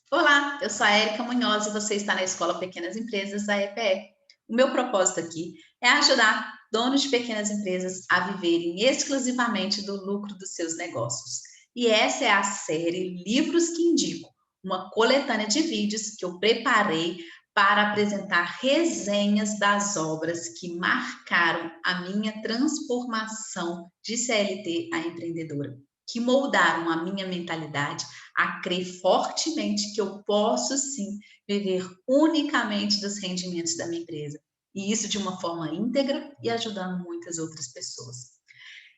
Olá, eu sou a Érica Munhoz e você está na Escola Pequenas Empresas da EPE. O meu propósito aqui é ajudar donos de pequenas empresas a viverem exclusivamente do lucro dos seus negócios. E essa é a série Livros que Indico, uma coletânea de vídeos que eu preparei para apresentar resenhas das obras que marcaram a minha transformação de CLT a empreendedora, que moldaram a minha mentalidade a crer fortemente que eu posso sim viver unicamente dos rendimentos da minha empresa. E isso de uma forma íntegra e ajudando muitas outras pessoas.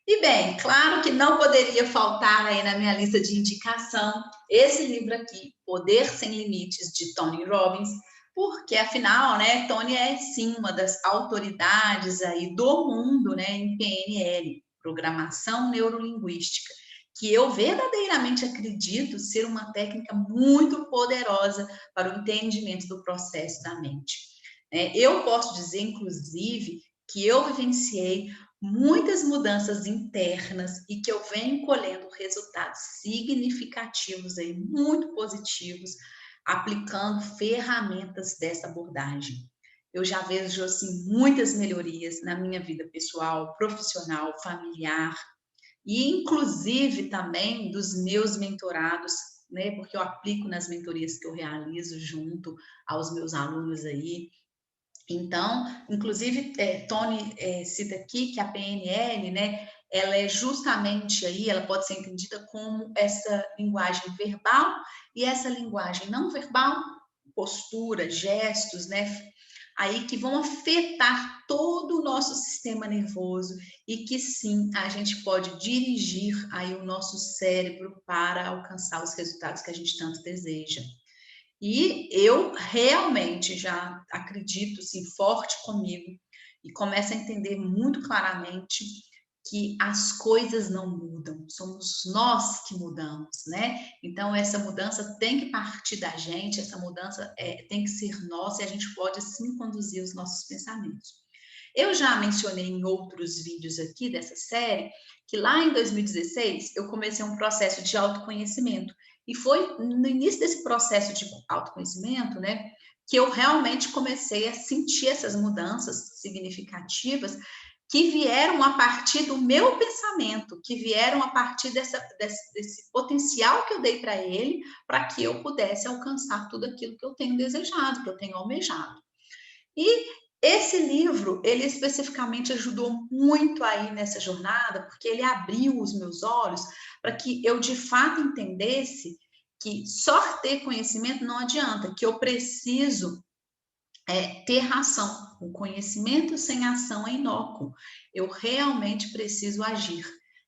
E bem, claro que não poderia faltar aí na minha lista de indicação esse livro aqui, Poder Sem Limites, de Tony Robbins, porque afinal, né, Tony é sim uma das autoridades aí do mundo, né, em PNL, Programação Neurolinguística, que eu verdadeiramente acredito ser uma técnica muito poderosa para o entendimento do processo da mente. Eu posso dizer, inclusive, que eu vivenciei muitas mudanças internas e que eu venho colhendo resultados significativos aí, muito positivos, aplicando ferramentas dessa abordagem. Eu já vejo assim muitas melhorias na minha vida pessoal, profissional, familiar e inclusive também dos meus mentorados, né? Porque eu aplico nas mentorias que eu realizo junto aos meus alunos aí. Então, inclusive, Tony cita aqui que a PNL, né, ela é justamente aí, ela pode ser entendida como essa linguagem verbal e essa linguagem não verbal, postura, gestos, né, aí que vão afetar todo o nosso sistema nervoso e que sim, a gente pode dirigir aí o nosso cérebro para alcançar os resultados que a gente tanto deseja. E eu realmente já acredito, assim, forte comigo e começo a entender muito claramente que as coisas não mudam, somos nós que mudamos, né? Então, essa mudança tem que partir da gente, essa mudança tem que ser nossa e a gente pode sim conduzir os nossos pensamentos. Eu já mencionei em outros vídeos aqui dessa série que lá em 2016 eu comecei um processo de autoconhecimento. E foi no início desse processo de autoconhecimento, né, que eu realmente comecei a sentir essas mudanças significativas que vieram a partir do meu pensamento, que vieram a partir desse potencial que eu dei para ele, para que eu pudesse alcançar tudo aquilo que eu tenho desejado, que eu tenho almejado. E esse livro, ele especificamente ajudou muito aí nessa jornada, porque ele abriu os meus olhos para que eu de fato entendesse que só ter conhecimento não adianta, que eu preciso ter ação. O conhecimento sem ação é inócuo. Eu realmente preciso agir.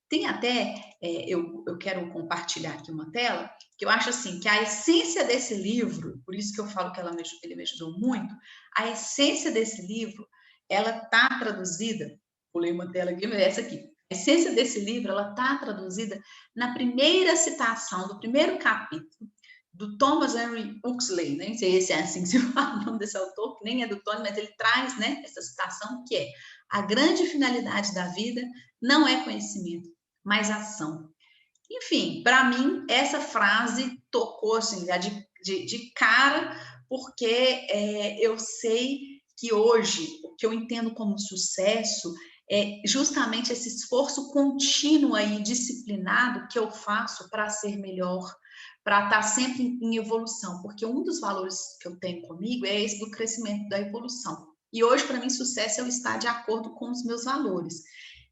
Tem até, eu quero compartilhar aqui uma tela, que eu acho assim, que a essência desse livro, por isso que eu falo que ele me ajudou muito, a essência desse livro, ela está traduzida, pulei uma tela aqui, mas é essa aqui. A essência desse livro, ela está traduzida na primeira citação do primeiro capítulo, do Thomas Henry Huxley, nem sei se é assim que se fala o nome desse autor, que nem é do Tony, mas ele traz, né, essa citação que é: a grande finalidade da vida não é conhecimento, mas ação. Enfim, para mim, essa frase tocou assim, já de cara, porque eu sei que hoje o que eu entendo como sucesso é justamente esse esforço contínuo e disciplinado que eu faço para ser melhor, para estar sempre em evolução, porque um dos valores que eu tenho comigo é esse do crescimento, da evolução. E hoje, para mim, sucesso é eu estar de acordo com os meus valores.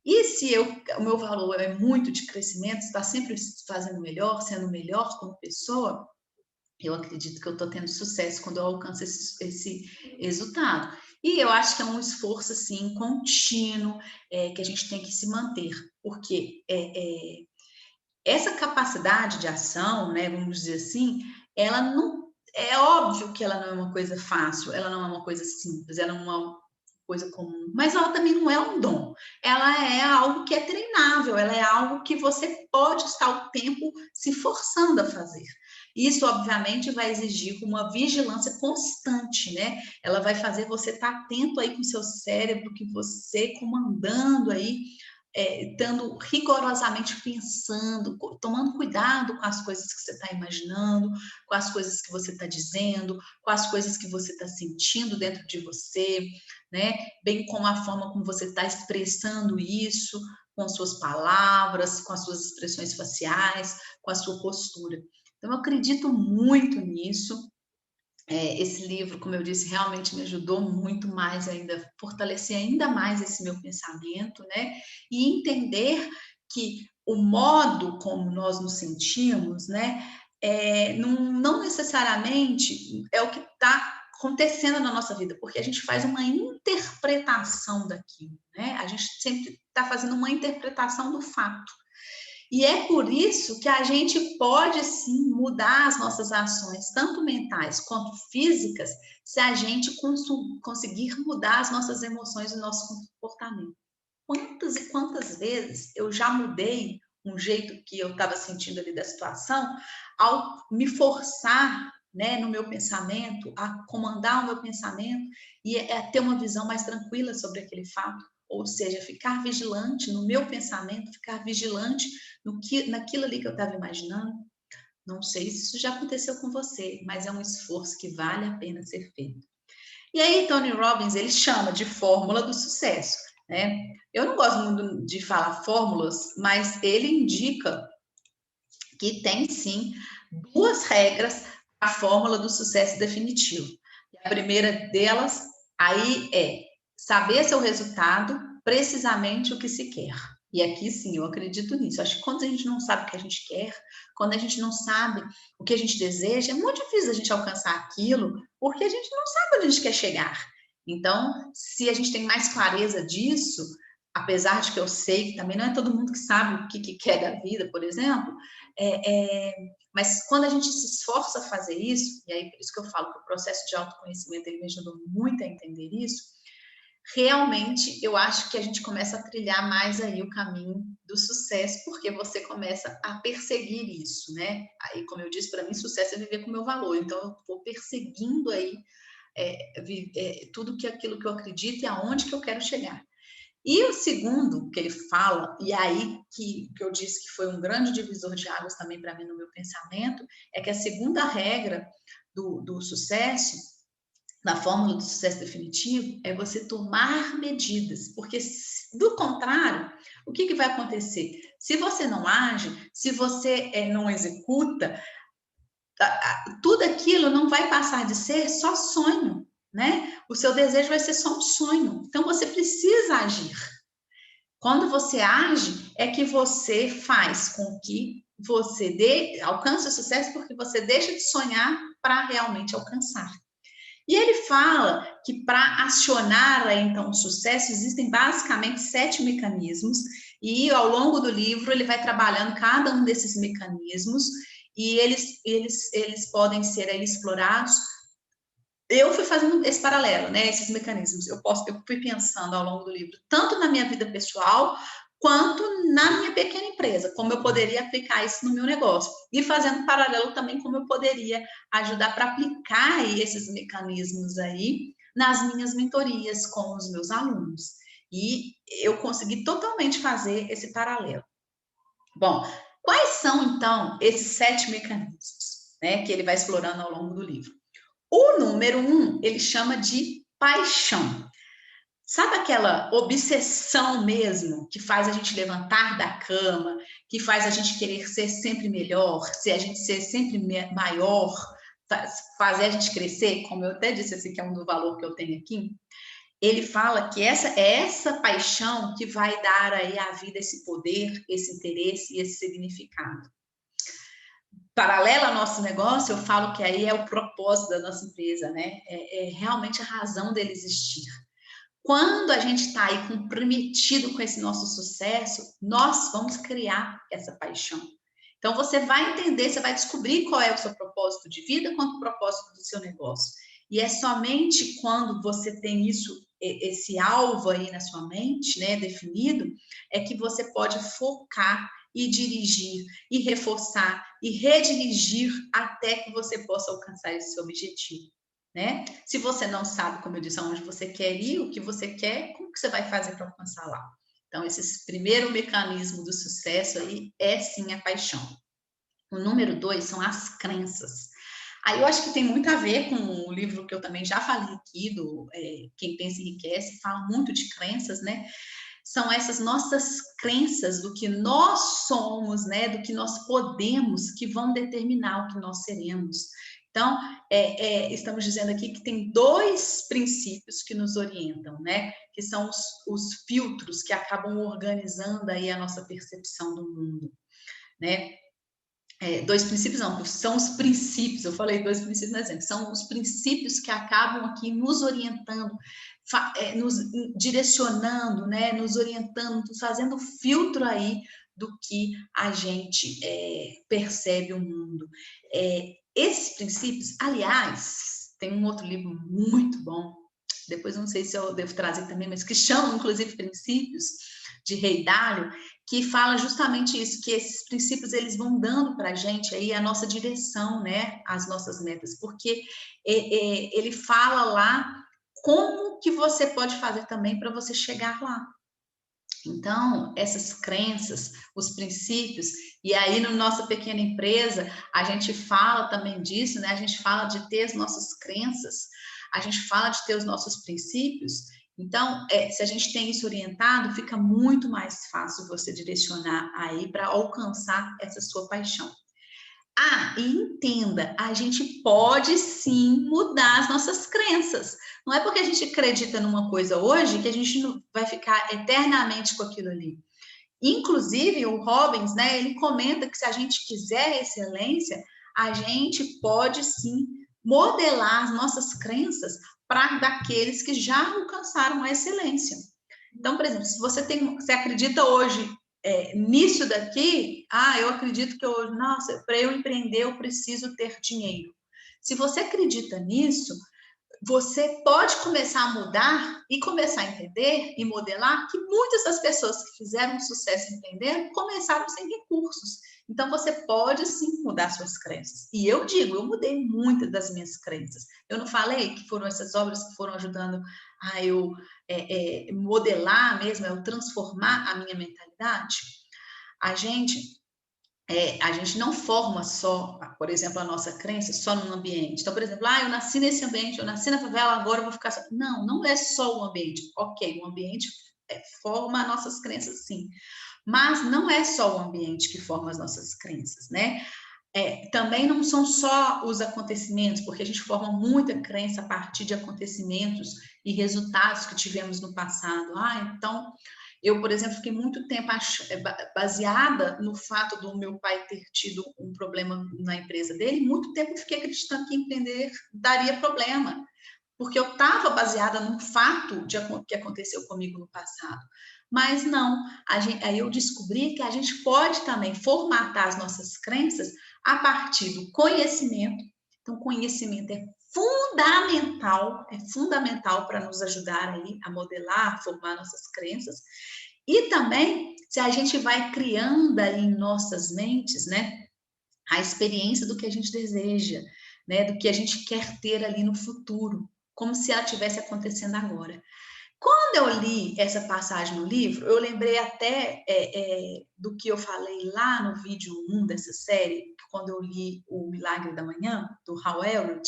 E se o meu valor é muito de crescimento, está sempre fazendo melhor, sendo melhor como pessoa, eu acredito que eu estou tendo sucesso quando eu alcanço esse resultado. E eu acho que é um esforço, assim, contínuo, que a gente tem que se manter, porque essa capacidade de ação, né, vamos dizer assim, ela não é óbvio que ela não é uma coisa fácil, ela não é uma coisa simples, ela não é uma coisa comum, mas ela também não é um dom. Ela é algo que é treinável, ela é algo que você pode estar o tempo se forçando a fazer. Isso, obviamente, vai exigir uma vigilância constante, né? Ela vai fazer você estar atento aí com o seu cérebro, que você comandando aí estando rigorosamente pensando, tomando cuidado com as coisas que você está imaginando, com as coisas que você está dizendo, com as coisas que você está sentindo dentro de você, né? Bem como a forma como você está expressando isso, com as suas palavras, com as suas expressões faciais, com a sua postura. Então, eu acredito muito nisso. Esse livro, como eu disse, realmente me ajudou muito mais ainda, fortalecer ainda mais esse meu pensamento, né? E entender que o modo como nós nos sentimos, né? Não necessariamente é o que está acontecendo na nossa vida, porque a gente faz uma interpretação daquilo, né? A gente sempre está fazendo uma interpretação do fato. E é por isso que a gente pode sim mudar as nossas ações, tanto mentais quanto físicas, se a gente conseguir mudar as nossas emoções e o nosso comportamento. Quantas e quantas vezes eu já mudei um jeito que eu estava sentindo ali da situação, ao me forçar, né, no meu pensamento, a comandar o meu pensamento e ter uma visão mais tranquila sobre aquele fato. Ou seja, ficar vigilante no meu pensamento, ficar vigilante naquilo ali que eu estava imaginando. Não sei se isso já aconteceu com você, mas é um esforço que vale a pena ser feito. E aí, Tony Robbins, ele chama de fórmula do sucesso, né? Eu não gosto muito de falar fórmulas, mas ele indica que tem, sim, 2 regras para a fórmula do sucesso definitivo. A primeira delas, aí saber seu resultado, precisamente o que se quer. E aqui, sim, eu acredito nisso. Acho que quando a gente não sabe o que a gente quer, quando a gente não sabe o que a gente deseja, é muito difícil a gente alcançar aquilo, porque a gente não sabe onde a gente quer chegar. Então, se a gente tem mais clareza disso, apesar de que eu sei que também não é todo mundo que sabe o que quer da vida, por exemplo, mas quando a gente se esforça a fazer isso, e aí por isso que eu falo que o processo de autoconhecimento ele me ajudou muito a entender isso, realmente eu acho que a gente começa a trilhar mais aí o caminho do sucesso, porque você começa a perseguir isso, né? Aí, como eu disse, para mim, sucesso é viver com o meu valor, então eu vou perseguindo aí tudo aquilo que eu acredito e aonde que eu quero chegar. E o segundo que ele fala, e aí que eu disse que foi um grande divisor de águas também para mim no meu pensamento, é que a segunda regra do sucesso, da fórmula do sucesso definitivo, é você tomar medidas, porque do contrário, o que vai acontecer? Se você não age, se você não executa, tudo aquilo não vai passar de ser só sonho, né? O seu desejo vai ser só um sonho. Então você precisa agir. Quando você age, é que você faz com que você alcance o sucesso, porque você deixa de sonhar para realmente alcançar. E ele fala que para acionar então o sucesso existem basicamente 7 mecanismos, e ao longo do livro ele vai trabalhando cada um desses mecanismos, e eles podem ser aí explorados. Eu fui fazendo esse paralelo, né, esses mecanismos. Eu fui pensando ao longo do livro, tanto na minha vida pessoal, quanto na minha pequena empresa, como eu poderia aplicar isso no meu negócio. E fazendo paralelo também como eu poderia ajudar para aplicar esses mecanismos aí nas minhas mentorias com os meus alunos. E eu consegui totalmente fazer esse paralelo. Bom, quais são, então, esses 7 mecanismos, né, que ele vai explorando ao longo do livro? O número 1, ele chama de paixão. Sabe aquela obsessão mesmo que faz a gente levantar da cama, que faz a gente querer ser sempre melhor, se a gente ser sempre maior, fazer a gente crescer, como eu até disse, esse aqui é um do valor que eu tenho aqui. Ele fala que essa paixão que vai dar aí à vida esse poder, esse interesse e esse significado. Paralela ao nosso negócio, eu falo que aí é o propósito da nossa empresa, né? É realmente a razão dele existir. Quando a gente está aí comprometido com esse nosso sucesso, nós vamos criar essa paixão. Então, você vai entender, você vai descobrir qual é o seu propósito de vida quanto o propósito do seu negócio. E é somente quando você tem isso, esse alvo aí na sua mente, né, definido, é que você pode focar e dirigir, e reforçar, e redirigir até que você possa alcançar esse seu objetivo, né? Se você não sabe, como eu disse, aonde você quer ir, o que você quer, como que você vai fazer para alcançar lá? Então, esse primeiro mecanismo do sucesso aí é sim a paixão. O número 2 são as crenças. Aí eu acho que tem muito a ver com o livro que eu também já falei aqui, do Quem Pensa Enriquece, fala muito de crenças, né? São essas nossas crenças do que nós somos, né? Do que nós podemos, que vão determinar o que nós seremos. Então, estamos dizendo aqui que tem 2 princípios que nos orientam, né? Que são os filtros que acabam organizando aí a nossa percepção do mundo, né? 2 princípios não, são os princípios, eu falei 2 princípios no exemplo, são os princípios que acabam aqui nos orientando, nos direcionando, né, nos orientando, fazendo filtro aí do que a gente percebe o mundo. Esses princípios, aliás, tem um outro livro muito bom, depois não sei se eu devo trazer também, mas que chama, inclusive, Princípios, de Ray Dalio, que fala justamente isso, que esses princípios eles vão dando para a gente aí a nossa direção, né, as nossas metas, porque ele fala lá como que você pode fazer também para você chegar lá. Então, essas crenças, os princípios, e aí na nossa pequena empresa, a gente fala também disso, né? A gente fala de ter as nossas crenças, a gente fala de ter os nossos princípios. Então, se a gente tem isso orientado, fica muito mais fácil você direcionar aí para alcançar essa sua paixão. E entenda, a gente pode sim mudar as nossas crenças. Não é porque a gente acredita numa coisa hoje que a gente não vai ficar eternamente com aquilo ali. Inclusive, o Robbins, né, ele comenta que se a gente quiser excelência, a gente pode sim modelar as nossas crenças para daqueles que já alcançaram a excelência. Então, por exemplo, se você acredita hoje nisso daqui, eu acredito que eu, nossa, para eu empreender eu preciso ter dinheiro. Se você acredita nisso, você pode começar a mudar e começar a entender e modelar que muitas das pessoas que fizeram sucesso empreendendo começaram sem recursos. Então, você pode sim mudar suas crenças. E eu digo, eu mudei muitas das minhas crenças. Eu não falei que foram essas obras que foram ajudando a eu modelar mesmo, eu transformar a minha mentalidade? A gente não forma só, por exemplo, a nossa crença só num ambiente. Então, por exemplo, eu nasci nesse ambiente, eu nasci na favela, agora eu vou ficar... Não, não é só o ambiente. Ok, o ambiente forma as nossas crenças, sim. Mas não é só o ambiente que forma as nossas crenças, né? Também não são só os acontecimentos, porque a gente forma muita crença a partir de acontecimentos e resultados que tivemos no passado. Então... Eu, por exemplo, fiquei muito tempo baseada no fato do meu pai ter tido um problema na empresa dele, muito tempo eu fiquei acreditando que empreender daria problema, porque eu estava baseada num fato que aconteceu comigo no passado. Mas não, aí eu descobri que a gente pode também formatar as nossas crenças a partir do conhecimento. Então, conhecimento é fundamental para nos ajudar aí a modelar, formar nossas crenças. E também, se a gente vai criando aí em nossas mentes, né, a experiência do que a gente deseja, né, do que a gente quer ter ali no futuro, como se ela estivesse acontecendo agora. Quando eu li essa passagem no livro, eu lembrei até do que eu falei lá no vídeo 1 dessa série, quando eu li O Milagre da Manhã, do Hal Elrod,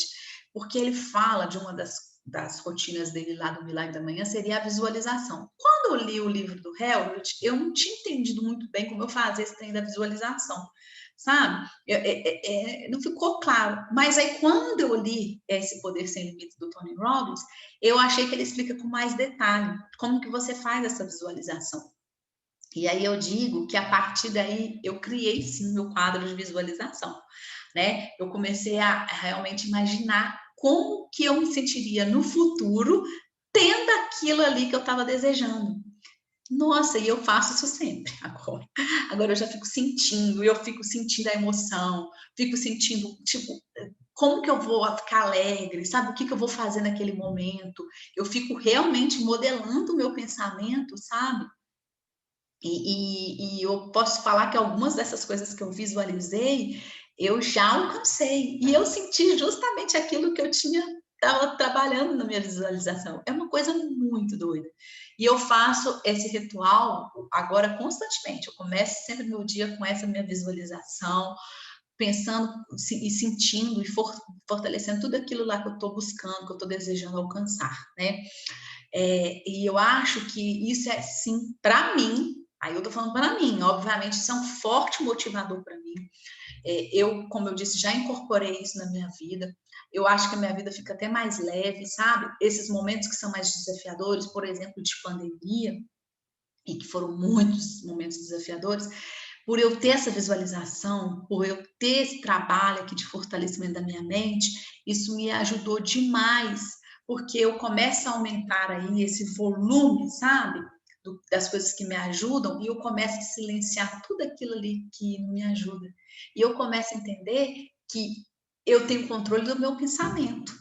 porque ele fala de uma das rotinas dele lá do Milagre da Manhã, seria a visualização. Quando eu li o livro do Elrod, eu não tinha entendido muito bem como eu fazia esse trem da visualização, sabe? Não ficou claro. Mas aí, quando eu li Esse Poder Sem Limites, do Tony Robbins, eu achei que ele explica com mais detalhe como que você faz essa visualização. E aí eu digo que a partir daí eu criei sim meu quadro de visualização, né? Eu comecei a realmente imaginar como que eu me sentiria no futuro tendo aquilo ali que eu estava desejando. Nossa, e eu faço isso sempre agora. Agora eu já fico sentindo a emoção, fico sentindo, tipo, como que eu vou ficar alegre, sabe? O que eu vou fazer naquele momento? Eu fico realmente modelando o meu pensamento, sabe? E eu posso falar que algumas dessas coisas que eu visualizei, eu já alcancei. E eu senti justamente aquilo que eu estava trabalhando na minha visualização. É uma coisa muito doida. E eu faço esse ritual agora constantemente. Eu começo sempre meu dia com essa minha visualização, pensando e sentindo e fortalecendo tudo aquilo lá que eu estou buscando, que eu estou desejando alcançar, né? E eu acho que isso é, sim, para mim, aí eu estou falando para mim, obviamente, isso é um forte motivador para mim. Eu, como eu disse, já incorporei isso na minha vida. Eu acho que a minha vida fica até mais leve, sabe? Esses momentos que são mais desafiadores, por exemplo, de pandemia, e que foram muitos momentos desafiadores, por eu ter essa visualização, por eu ter esse trabalho aqui de fortalecimento da minha mente, isso me ajudou demais, porque eu começo a aumentar aí esse volume, sabe? Das coisas que me ajudam, e eu começo a silenciar tudo aquilo ali que não me ajuda. E eu começo a entender que eu tenho controle do meu pensamento.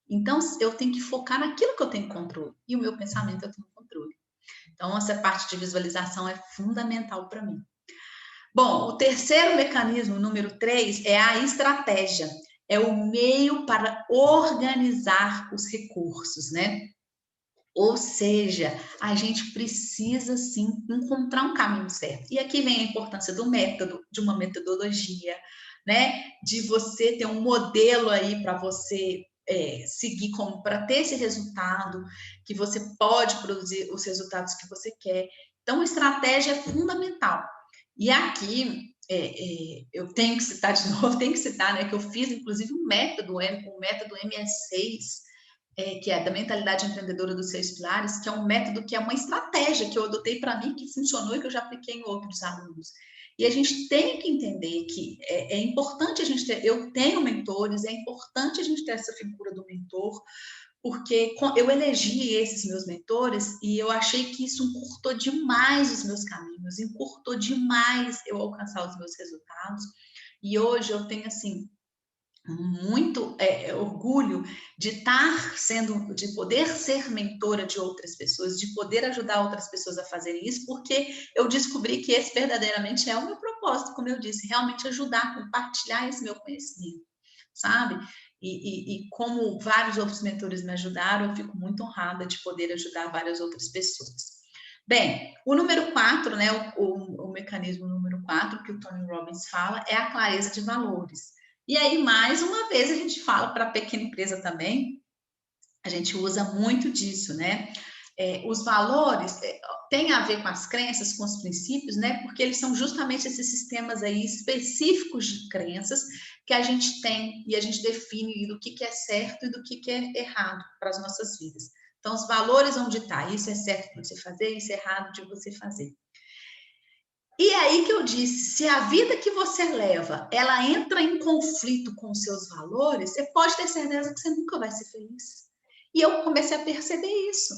Então, eu tenho que focar naquilo que eu tenho controle. E o meu pensamento eu tenho controle. Então, essa parte de visualização é fundamental para mim. Bom, o terceiro mecanismo, número 3, é a estratégia. É o meio para organizar os recursos, né? Ou seja, a gente precisa, sim, encontrar um caminho certo. E aqui vem a importância do método, de uma metodologia, né? De você ter um modelo aí para você seguir como para ter esse resultado, que você pode produzir os resultados que você quer. Então, a estratégia é fundamental. E aqui eu tenho que citar de novo, tenho que citar, né, que eu fiz inclusive um método, o método MS6, que é da mentalidade empreendedora dos 6 pilares, que é um método que é uma estratégia que eu adotei para mim, que funcionou e que eu já apliquei em outros alunos. E a gente tem que entender que é importante a gente ter, eu tenho mentores, é importante a gente ter essa figura do mentor, porque eu elegi esses meus mentores e eu achei que isso encurtou demais os meus caminhos, encurtou demais eu alcançar os meus resultados. E hoje eu tenho, assim, muito orgulho de de poder ser mentora de outras pessoas, de poder ajudar outras pessoas a fazerem isso, porque eu descobri que esse verdadeiramente é o meu propósito, como eu disse, realmente ajudar, compartilhar esse meu conhecimento, sabe? E como vários outros mentores me ajudaram, eu fico muito honrada de poder ajudar várias outras pessoas. Bem, o número 4, né, o mecanismo número 4 que o Tony Robbins fala é a clareza de valores. E aí, mais uma vez, a gente fala para a pequena empresa também, a gente usa muito disso, né? Os valores têm a ver com as crenças, com os princípios, né? Porque eles são justamente esses sistemas aí específicos de crenças que a gente tem e a gente define do que é certo e do que é errado para as nossas vidas. Então, os valores vão ditar, isso é certo de você fazer, isso é errado de você fazer. E aí que eu disse, se a vida que você leva, ela entra em conflito com os seus valores, você pode ter certeza que você nunca vai ser feliz. E eu comecei a perceber isso,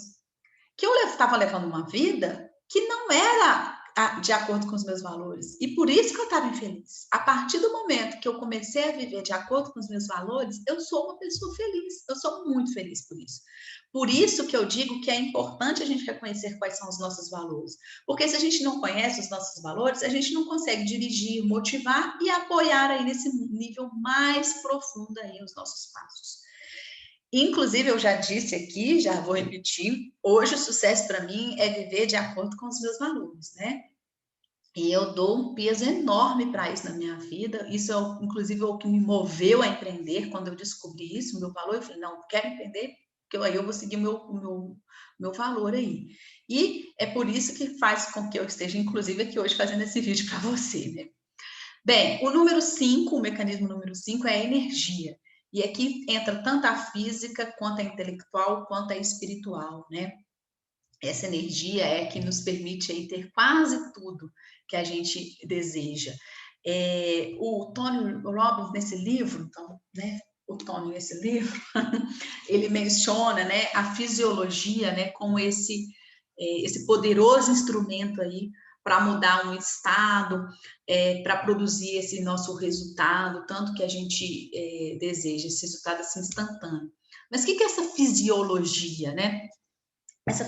que eu estava levando uma vida que não era de acordo com os meus valores. E por isso que eu estava infeliz. A partir do momento que eu comecei a viver de acordo com os meus valores, eu sou uma pessoa feliz. Eu sou muito feliz por isso. Por isso que eu digo que é importante a gente reconhecer quais são os nossos valores. Porque se a gente não conhece os nossos valores, a gente não consegue dirigir, motivar e apoiar aí nesse nível mais profundo aí os nossos passos. Inclusive, eu já disse aqui, já vou repetir, hoje o sucesso para mim é viver de acordo com os meus valores, né? E eu dou um peso enorme para isso na minha vida. Isso, inclusive, é o que me moveu a empreender. Quando eu descobri isso, o meu valor, eu falei, não, quero empreender, porque aí eu vou seguir o meu valor aí. E é por isso que faz com que eu esteja, inclusive, aqui hoje fazendo esse vídeo para você, né? Bem, o número 5, o mecanismo número 5 é a energia. E aqui entra tanto a física, quanto a intelectual, quanto a espiritual, né? Essa energia é que nos permite aí ter quase tudo que a gente deseja. O Tony Robbins, nesse livro, então, né? O Tony, nesse livro, ele menciona, né, a fisiologia, né, como esse poderoso instrumento aí para mudar um estado, para produzir esse nosso resultado, tanto que a gente deseja, esse resultado assim instantâneo. Mas o que é essa fisiologia, né? Essa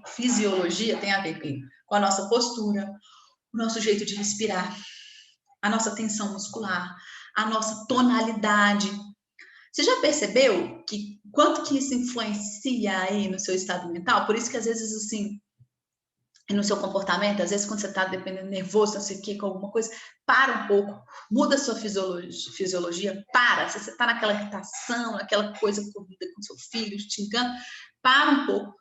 fisiologia tem a ver com a nossa postura, o nosso jeito de respirar, a nossa tensão muscular, a nossa tonalidade. Você já percebeu que quanto que isso influencia aí no seu estado mental? Por isso que às vezes, assim, no seu comportamento, às vezes quando você está dependendo nervoso, não sei o que, com alguma coisa, para um pouco, muda a sua fisiologia, para. Se você está naquela irritação, naquela coisa corrida com seu filho, te engano, para um pouco,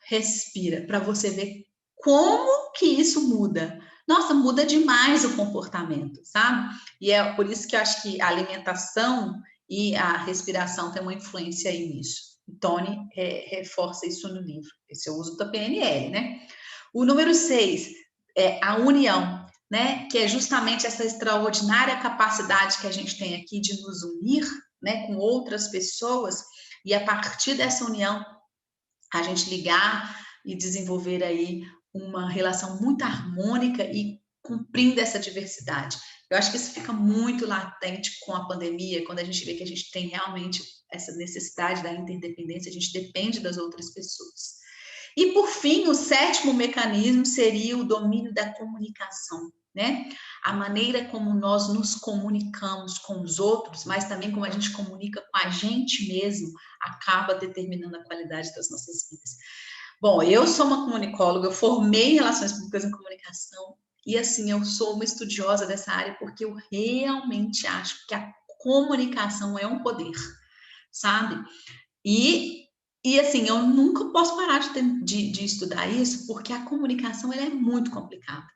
respira, para você ver como que isso muda. Nossa, muda demais o comportamento, sabe? E é por isso que eu acho que a alimentação e a respiração tem uma influência aí nisso. O Tony reforça isso no livro. Esse é o uso da PNL, né? O número 6 é a união, né? Que é justamente essa extraordinária capacidade que a gente tem aqui de nos unir, né, com outras pessoas e a partir dessa união a gente ligar e desenvolver aí uma relação muito harmônica e cumprindo essa diversidade. Eu acho que isso fica muito latente com a pandemia, quando a gente vê que a gente tem realmente essa necessidade da interdependência, a gente depende das outras pessoas. E, por fim, o 7º mecanismo seria o domínio da comunicação, né? A maneira como nós nos comunicamos com os outros, mas também como a gente comunica com a gente mesmo, acaba determinando a qualidade das nossas vidas. Bom, eu sou uma comunicóloga, eu formei em Relações Públicas e Comunicação, e assim, eu sou uma estudiosa dessa área porque eu realmente acho que a comunicação é um poder, sabe? E assim, eu nunca posso parar de estudar isso, porque a comunicação ela é muito complicada.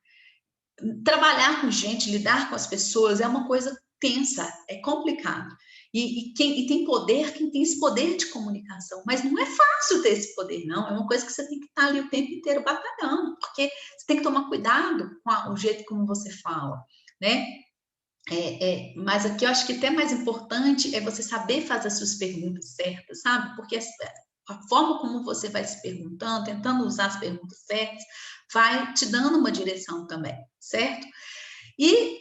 Trabalhar com gente, lidar com as pessoas é uma coisa tensa, é complicado. E tem poder, quem tem esse poder de comunicação, mas não é fácil ter esse poder, não. É uma coisa que você tem que estar ali o tempo inteiro batalhando, porque você tem que tomar cuidado com o jeito como você fala, né? Mas aqui eu acho que até mais importante é você saber fazer as suas perguntas certas, sabe? Porque a forma como você vai se perguntando, tentando usar as perguntas certas, vai te dando uma direção também, certo? E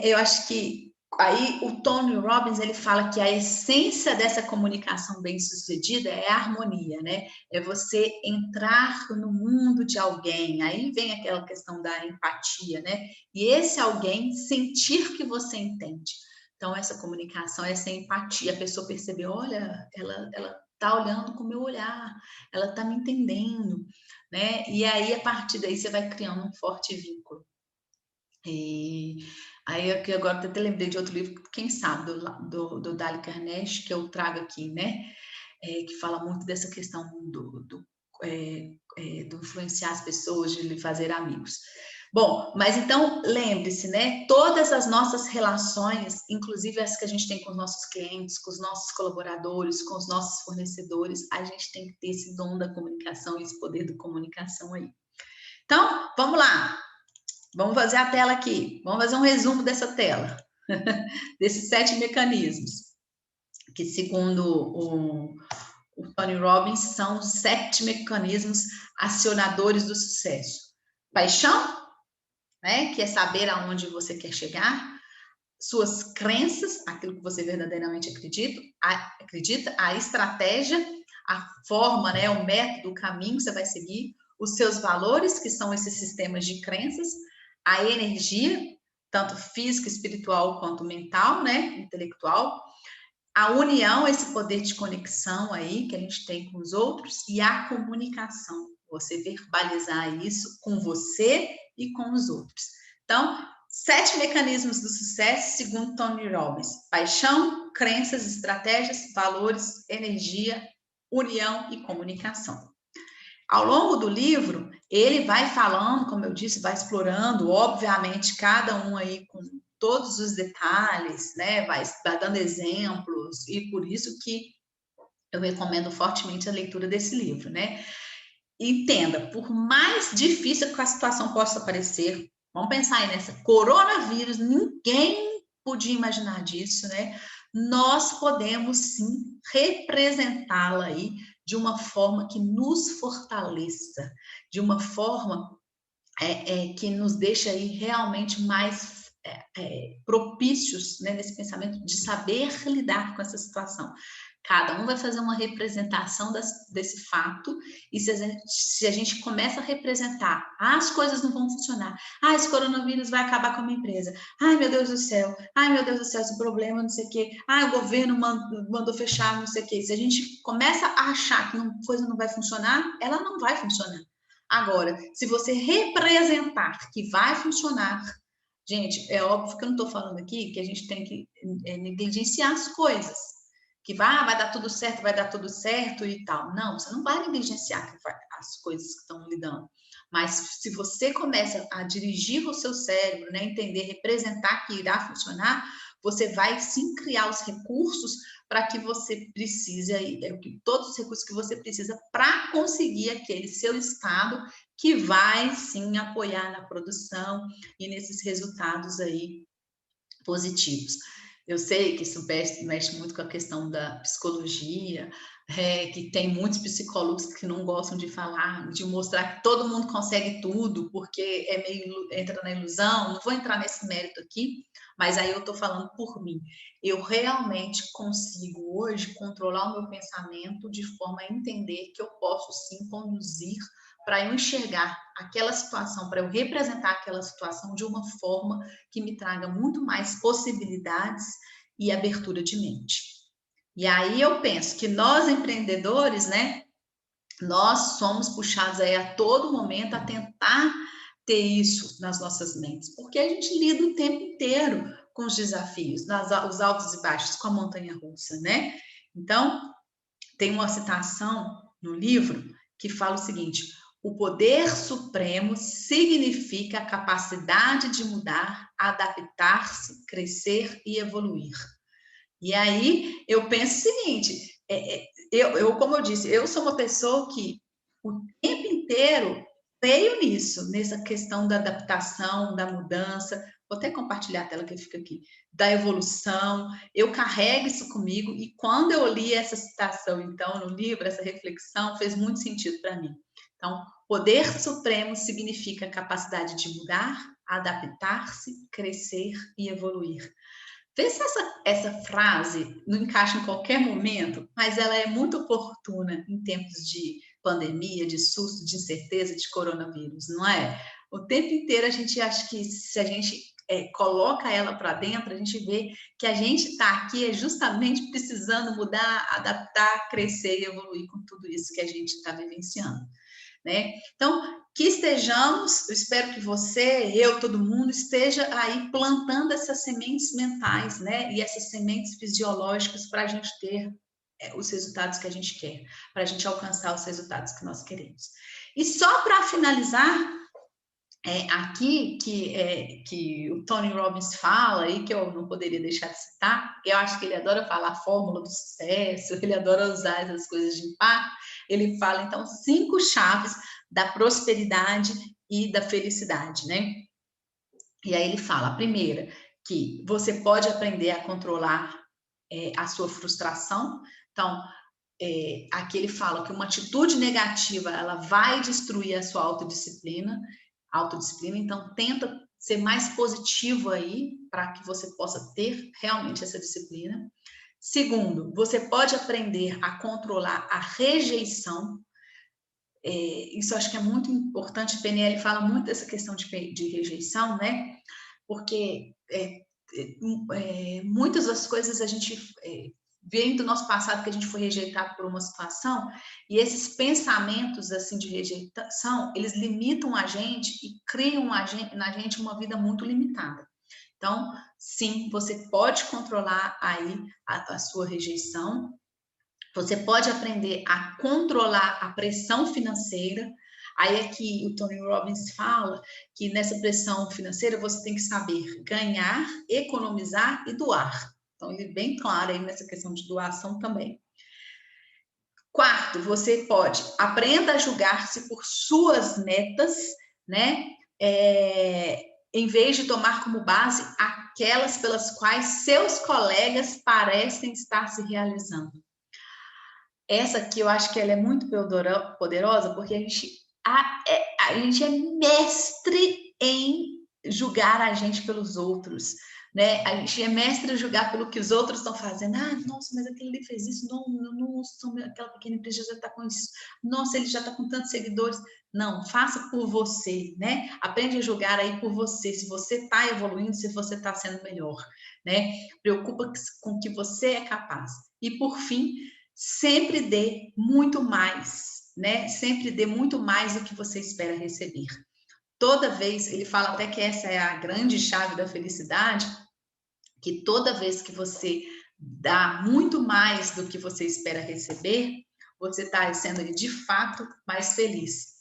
eu acho que aí o Tony Robbins ele fala que a essência dessa comunicação bem-sucedida é a harmonia, né? É você entrar no mundo de alguém. Aí vem aquela questão da empatia, né? E esse alguém sentir que você entende. Então essa comunicação, essa empatia, a pessoa perceber, olha, ela tá olhando com o meu olhar, ela tá me entendendo, né? E aí a partir daí você vai criando um forte vínculo. E aí aqui agora até lembrei de outro livro, quem sabe, do Dale Carnegie, que eu trago aqui, né? Que fala muito dessa questão do influenciar as pessoas, de lhe fazer amigos. Bom, mas então lembre-se, né? Todas as nossas relações, inclusive as que a gente tem com os nossos clientes, com os nossos colaboradores, com os nossos fornecedores, a gente tem que ter esse dom da comunicação, esse poder da comunicação aí. Então, vamos lá. Vamos fazer a tela aqui. Vamos fazer um resumo dessa tela, desses 7 mecanismos, que segundo o Tony Robbins são os 7 mecanismos acionadores do sucesso. Paixão, né, que é saber aonde você quer chegar, suas crenças, aquilo que você verdadeiramente acredita, a estratégia, a forma, né, o método, o caminho que você vai seguir, os seus valores, que são esses sistemas de crenças, a energia, tanto física, espiritual quanto mental, né, intelectual, a união, esse poder de conexão aí que a gente tem com os outros e a comunicação, você verbalizar isso com você e com os outros. Então, 7 mecanismos do sucesso, segundo Tony Robbins: paixão, crenças, estratégias, valores, energia, união e comunicação. Ao longo do livro, ele vai falando, como eu disse, vai explorando, obviamente, cada um aí com todos os detalhes, né? Vai dando exemplos, e por isso que eu recomendo fortemente a leitura desse livro, né? Entenda, por mais difícil que a situação possa parecer, vamos pensar aí nessa coronavírus, ninguém podia imaginar disso, né? Nós podemos sim representá-la aí de uma forma que nos fortaleça, de uma forma que nos deixa aí realmente mais propícios, né, nesse pensamento de saber lidar com essa situação. Cada um vai fazer uma representação desse fato, e se a gente começa a representar, as coisas não vão funcionar, esse coronavírus vai acabar com a minha empresa, ai meu Deus do céu, esse problema, não sei o quê, o governo mandou fechar, não sei o quê. Se a gente começa a achar que coisa não vai funcionar, ela não vai funcionar. Agora, se você representar que vai funcionar, gente, é óbvio que eu não estou falando aqui que a gente tem que negligenciar as coisas, que vai dar tudo certo e tal. Não, você não vai negligenciar as coisas que estão lidando. Mas se você começa a dirigir o seu cérebro, né, entender, representar que irá funcionar, você vai sim criar os recursos para que você precise, todos os recursos que você precisa para conseguir aquele seu estado que vai sim apoiar na produção e nesses resultados aí positivos. Eu sei que isso mexe muito com a questão da psicologia, que tem muitos psicólogos que não gostam de falar, de mostrar que todo mundo consegue tudo, porque entra na ilusão. Não vou entrar nesse mérito aqui, mas aí eu estou falando por mim. Eu realmente consigo hoje controlar o meu pensamento de forma a entender que eu posso sim conduzir para eu enxergar aquela situação, para eu representar aquela situação de uma forma que me traga muito mais possibilidades e abertura de mente. E aí eu penso que nós empreendedores, né, nós somos puxados aí a todo momento a tentar ter isso nas nossas mentes, porque a gente lida o tempo inteiro com os desafios, os altos e baixos, com a montanha-russa, né? Então, tem uma citação no livro que fala o seguinte: o poder supremo significa a capacidade de mudar, adaptar-se, crescer e evoluir. E aí eu penso o seguinte, como eu disse, eu sou uma pessoa que o tempo inteiro creio nisso, nessa questão da adaptação, da mudança. Vou até compartilhar a tela que fica aqui, da evolução. Eu carrego isso comigo, e quando eu li essa citação, então, no livro, essa reflexão, fez muito sentido para mim. Então, poder supremo significa a capacidade de mudar, adaptar-se, crescer e evoluir. Vê se essa frase não encaixa em qualquer momento, mas ela é muito oportuna em tempos de pandemia, de susto, de incerteza, de coronavírus, não é? O tempo inteiro a gente acha que se a gente coloca ela para dentro, a gente vê que a gente está aqui justamente precisando mudar, adaptar, crescer e evoluir com tudo isso que a gente está vivenciando, né? Então, que estejamos, eu espero que você, eu, todo mundo, esteja aí plantando essas sementes mentais, né? E essas sementes fisiológicas para a gente ter os resultados que a gente quer, para a gente alcançar os resultados que nós queremos. E só para finalizar, aqui que o Tony Robbins fala, e que eu não poderia deixar de citar, eu acho que ele adora falar a fórmula do sucesso, ele adora usar essas coisas de impacto. Ele fala, então, 5 chaves da prosperidade e da felicidade, né? E aí ele fala, a primeira, que você pode aprender a controlar a sua frustração. Então, aqui ele fala que uma atitude negativa, ela vai destruir a sua autodisciplina, então tenta ser mais positivo aí, para que você possa ter realmente essa disciplina. Segundo, você pode aprender a controlar a rejeição. Isso eu acho que é muito importante. PNL fala muito dessa questão de rejeição, né? Porque muitas das coisas a gente vem do nosso passado, que a gente foi rejeitado por uma situação, e esses pensamentos assim de rejeição, eles limitam a gente e criam na gente uma vida muito limitada. Então, sim, você pode controlar aí a sua rejeição. Você pode aprender a controlar a pressão financeira. Aí aqui o Tony Robbins fala que nessa pressão financeira você tem que saber ganhar, economizar e doar. Então, ele é bem claro aí nessa questão de doação também. Quarto, você pode aprenda a julgar-se por suas metas, né? Em vez de tomar como base aquelas pelas quais seus colegas parecem estar se realizando. Essa aqui eu acho que ela é muito poderosa, porque a gente é mestre em julgar a gente pelos outros, né? A gente é mestre a julgar pelo que os outros estão fazendo. Ah, nossa, mas aquele ali fez isso. Não, nossa, aquela pequena empresa já está com isso. Nossa, ele já está com tantos seguidores. Não, faça por você, né? Aprende a julgar aí por você, se você está evoluindo, se você está sendo melhor, né? Preocupa com o que você é capaz. E por fim, sempre dê muito mais, né? Sempre dê muito mais do que você espera receber. Toda vez, ele fala até que essa é a grande chave da felicidade, que toda vez que você dá muito mais do que você espera receber, você está sendo de fato mais feliz.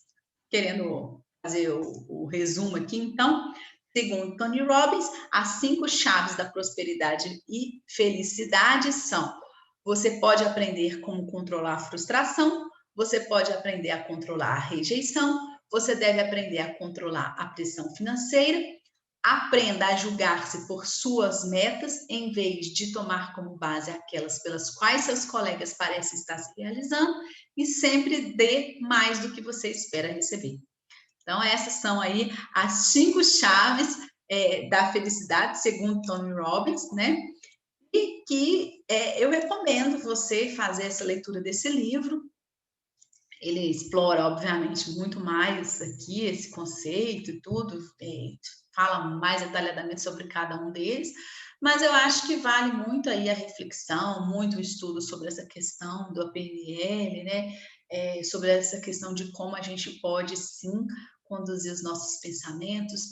Querendo fazer o resumo aqui, então, segundo Tony Robbins, as 5 chaves da prosperidade e felicidade são: você pode aprender como controlar a frustração, você pode aprender a controlar a rejeição, você deve aprender a controlar a pressão financeira, aprenda a julgar-se por suas metas, em vez de tomar como base aquelas pelas quais seus colegas parecem estar se realizando, e sempre dê mais do que você espera receber. Então, essas são aí as 5 chaves da felicidade, segundo Tony Robbins, né? E que eu recomendo você fazer essa leitura desse livro. Ele explora, obviamente, muito mais aqui esse conceito e tudo, fala mais detalhadamente sobre cada um deles, mas eu acho que vale muito aí a reflexão, muito o estudo sobre essa questão do PNL, né? Sobre essa questão de como a gente pode, sim, conduzir os nossos pensamentos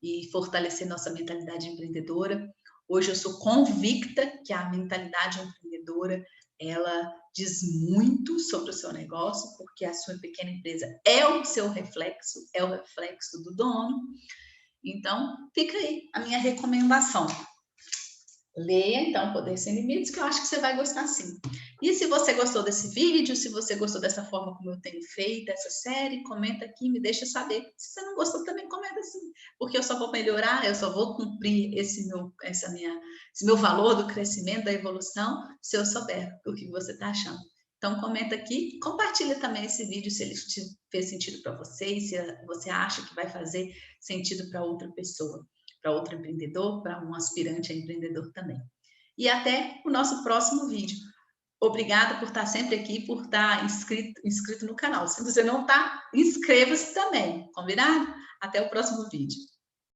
e fortalecer nossa mentalidade empreendedora. Hoje eu sou convicta que a mentalidade empreendedora, ela diz muito sobre o seu negócio, porque a sua pequena empresa é o seu reflexo, é o reflexo do dono. Então, fica aí a minha recomendação. Leia, então, Poder Sem Limites, que eu acho que você vai gostar sim. E se você gostou desse vídeo, se você gostou dessa forma como eu tenho feito essa série, comenta aqui, me deixa saber. Se você não gostou, também comenta assim, porque eu só vou melhorar, eu só vou cumprir esse meu valor do crescimento, da evolução, se eu souber o que você está achando. Então, comenta aqui, compartilha também esse vídeo se ele fez sentido para você, e se você acha que vai fazer sentido para outra pessoa, para outro empreendedor, para um aspirante a empreendedor também. E até o nosso próximo vídeo. Obrigada por estar sempre aqui, por estar inscrito no canal. Se você não está, inscreva-se também, combinado? Até o próximo vídeo.